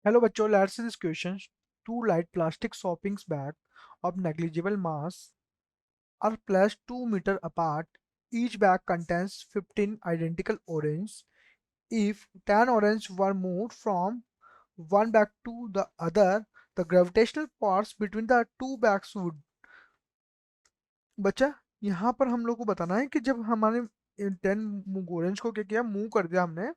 Hello बच्चों, let's see this question. Two light plastic shopping bags of negligible mass are placed 2 meters apart. Each bag contains 15 identical oranges. If 10 oranges were moved from one bag to the other, the gravitational force between the two bags would. बच्चा, यहाँ पर हम लोग को बताना है कि जब हमारे 10 ऑरेंज को क्या किया, मूव कर दिया हमने,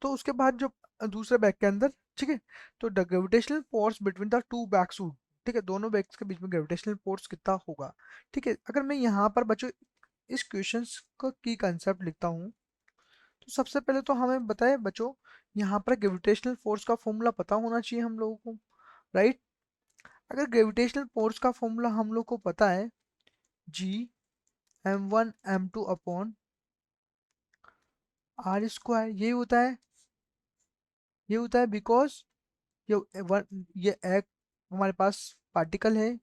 तो उसके बाद जो दूसरे बैग के अंदर, ठीक है, तो the gravitational force between the two bags would, ठीक है, दोनों बैग्स के बीच में ग्रेविटेशनल फोर्स कितना होगा। ठीक है, अगर मैं यहाँ पर बच्चों इस क्वेश्चंस का की कंसेप्ट लिखता हूँ, तो सबसे पहले तो हमें बताए बच्चों, यहाँ पर ग्रेविटेशनल फोर्स का फॉर्मूला पता होना चाहिए हम लोगों को, राइट। अगर ग्रेविटेशनल फोर्स का फॉर्मूला हम लोग को पता है, G m1 m2 upon are square, ये होता है बिकॉज ये एक हमारे पास पार्टिकल है,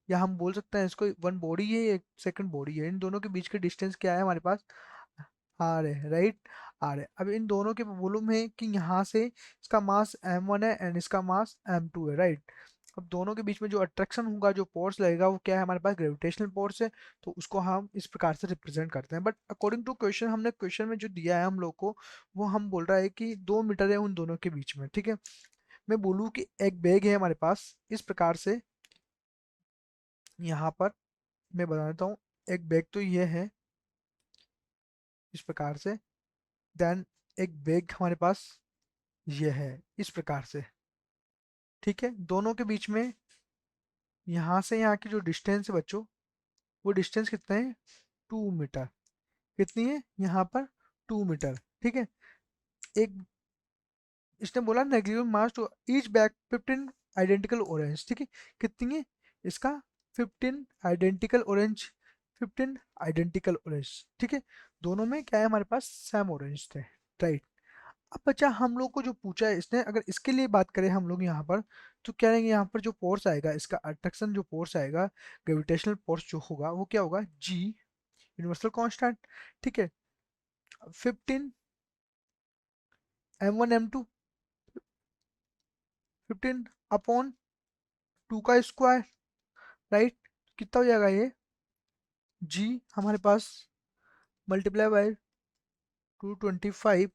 या हम बोल सकते हैं इसको वन बॉडी है, एक सेकंड बॉडी है। इन दोनों के बीच के डिस्टेंस क्या है हमारे पास, आर है, राइट। आर है। अब इन दोनों के वॉल्यूम है कि यहाँ से इसका मास m1 है एंड इसका मास m2 है, राइट। अब दोनों के बीच में जो अट्रैक्शन होगा, जो फोर्स लगेगा, वो क्या है हमारे पास, ग्रेविटेशनल फोर्स है। तो उसको हम इस प्रकार से रिप्रेजेंट करते हैं। बट अकॉर्डिंग टू क्वेश्चन, हमने क्वेश्चन में जो दिया है हम लोग को, वो हम बोल रहा है कि 2 मीटर है उन दोनों के बीच में। ठीक है, मैं बोलूँ कि एक बैग है हमारे पास इस प्रकार से, यहाँ पर मैं बता देता हूँ। एक बैग तो ये है इस प्रकार से, देन एक बैग हमारे पास ये है इस प्रकार से। ठीक है, दोनों के बीच में यहाँ से यहाँ की जो डिस्टेंस है बच्चों, वो डिस्टेंस कितना है, 2 मीटर। कितनी है यहाँ पर, 2 मीटर। ठीक है, एक इसने बोला negative mass to each bag 15 identical orange. ठीक है, कितनी है इसका, 15 आइडेंटिकल ऑरेंज, 15 आइडेंटिकल ऑरेंज। ठीक है, दोनों में क्या है हमारे पास, सेम ऑरेंज थे, राइट। अब बच्चा हम लोग को जो पूछा है इसने, अगर इसके लिए बात करें हम लोग यहाँ पर, तो क्या रहेंगे यहाँ पर जो फोर्स आएगा, इसका अट्रैक्शन जो फोर्स आएगा, ग्रेविटेशनल फोर्स जो होगा, वो क्या होगा, जी, यूनिवर्सल कांस्टेंट। ठीक है, 15 m1 m2, 15 अपॉन 2 का स्क्वायर, राइट। कितना हो जाएगा ये, जी हमारे पास मल्टीप्लाई बाय 225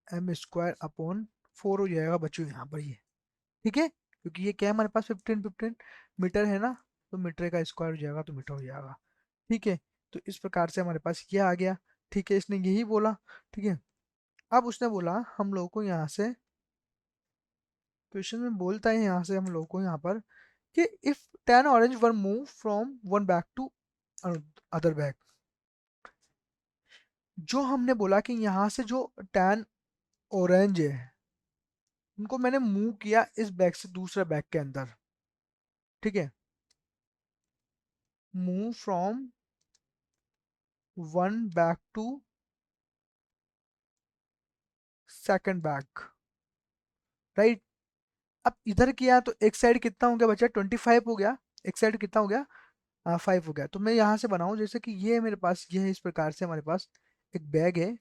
m² अपॉन 4 हो जाएगा बच्चों यहाँ पर ये। ठीक है, क्योंकि ये क्या है हमारे पास 15 मीटर है ना, तो मीटर का स्क्वायर हो जाएगा तो मीटर हो जाएगा। ठीक है, तो इस प्रकार से हमारे पास ये आ गया। ठीक है, इसने यही बोला। ठीक है, अब उसने बोला हम लोग को यहाँ से, क्वेश्चन में बोलता है यहाँ से हम लोग को यहाँ पर कि if 10 orange were move from one bag to other bag, जो हमने बोला कि यहाँ से जो 10 ऑरेंज है, उनको मैंने मूव किया इस बैग से दूसरे बैग के अंदर। ठीक है, move from one bag to second bag, right. अब इधर किया तो एक साइड कितना हो गया बच्चा, 25 हो गया। एक साइड कितना हो गया, 5 हो गया। तो मैं यहाँ से बनाऊं, जैसे कि ये मेरे पास ये है, इस प्रकार से हमारे पास एक बैग है।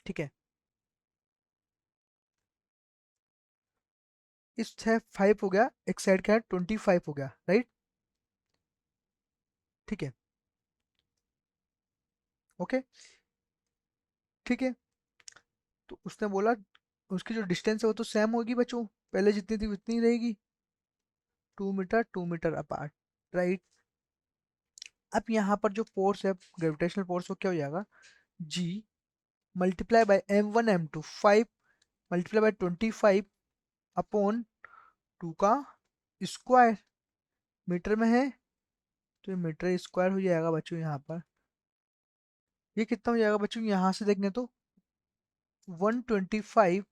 ठीक है, इस है 5 हो गया, एक साइड का है 25 हो गया, राइट। ठीक है, ओके। ठीक है, तो उसने बोला उसकी जो डिस्टेंस है वो तो सेम होगी बच्चों, पहले जितनी थी उतनी रहेगी, 2 मीटर 2 मीटर अपार्ट, राइट। अब यहाँ पर जो फोर्स है, ग्रेविटेशनल फोर्स, वो क्या हो जाएगा, G multiply by m1 m2, 5 multiply by 25 upon 2 का स्क्वायर, मीटर में है तो ये मीटर स्क्वायर हो जाएगा बच्चों यहाँ पर। ये कितना हो जाएगा बच्चों, यहाँ से देखेंगे तो 125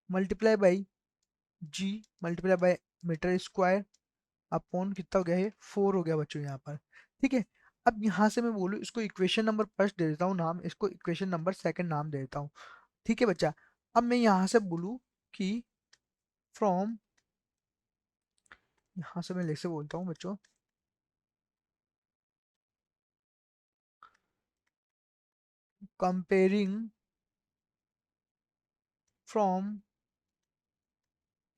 multiply by G multiply by metre square upon कितना हो गया, ये 4 हो गया बच्चों यहाँ पर। ठीक है, अब यहाँ से मैं बोलूँ इसको इक्वेशन नंबर फर्स्ट दे देता हूँ नाम, इसको इक्वेशन नंबर सेकंड नाम दे देता हूँ। ठीक है बच्चा, अब मैं यहाँ से बोलूँ कि फ्रॉम, यहाँ से मैं लिख से बोलता हूँ बच्चों, comparing from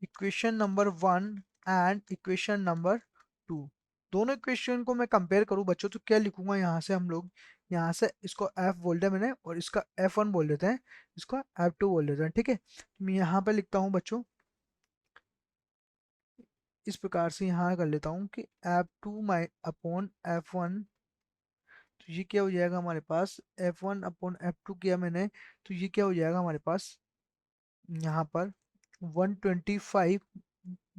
equation number 1 and equation number 2। दोनों इक्वेशन को मैं कंपेयर करूं बच्चों तो क्या लिखूंगा यहाँ से हम लोग, यहाँ से इसको f बोल दिया मैंने और इसका f1 बोल देते हैं, इसको f2 बोल देते हैं, ठीक है। मैं यहाँ पे लिखता हूँ बच्चों इस प्रकार से, यहाँ कर लेता हूँ कि f2 माई अपॉन f1, तो ये क्या हो जाएगा हमारे पास, f1 अपॉन f2 किया मैंने, तो ये क्या हो जाएगा हमारे पास यहाँ पर 125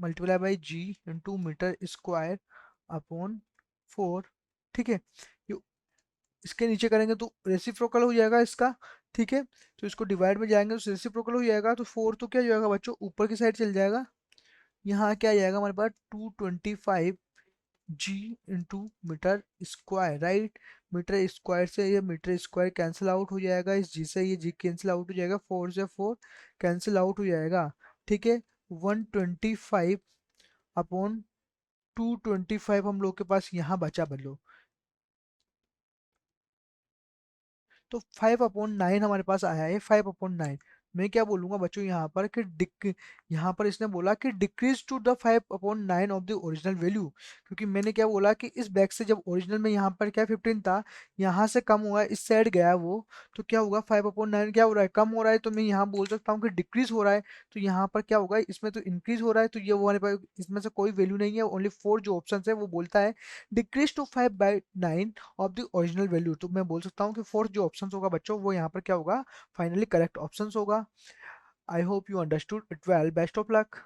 multiply by G into metre square upon 4, ठीक है। ये इसके नीचे करेंगे तो रेसिप्रोकल हो जाएगा इसका, ठीक है। तो इसको डिवाइड में जाएंगे तो रेसिप्रोकल हो जाएगा, तो 4 तो क्या हो जाएगा बच्चों ऊपर की साइड चल जाएगा, यहाँ क्या आ जाएगा हमारे पास 225 G into metre square, right. Meter square से ये मीटर स्क्वायर कैंसिल आउट हो जाएगा, इस जी से ये जी कैंसिल आउट हो जाएगा, 4 से 4 कैंसिल आउट हो जाएगा, ठीक है। 125 अपॉन 225 हम लोग के पास यहाँ बचा बदलो, तो 5/9 हमारे पास आया है, 5/9। मैं क्या बोलूंगा बच्चों यहाँ पर कि यहाँ पर इसने बोला कि decrease to the 5/9 of the original value, क्योंकि मैंने क्या बोला कि इस बैग से जब ओरिजिनल में यहाँ पर क्या 15 था, यहाँ से कम हुआ इस साइड गया वो, तो क्या होगा 5/9 क्या हो रहा है, कम हो रहा है, तो मैं यहाँ बोल सकता हूँ कि डिक्रीज हो रहा है। तो यहाँ पर क्या होगा, इसमें तो इंक्रीज हो रहा है, तो ये वो हमारे पास इसमें से कोई वैल्यू नहीं है, ओनली 4 जो ऑप्शन है वो बोलता है decrease to 5/9 of the original value. तो मैं बोल सकता हूँ कि फोर्थ जो ऑप्शन होगा बच्चों वो यहाँ पर क्या होगा, फाइनली करेक्ट ऑप्शन होगा। I hope you understood it well, best of luck.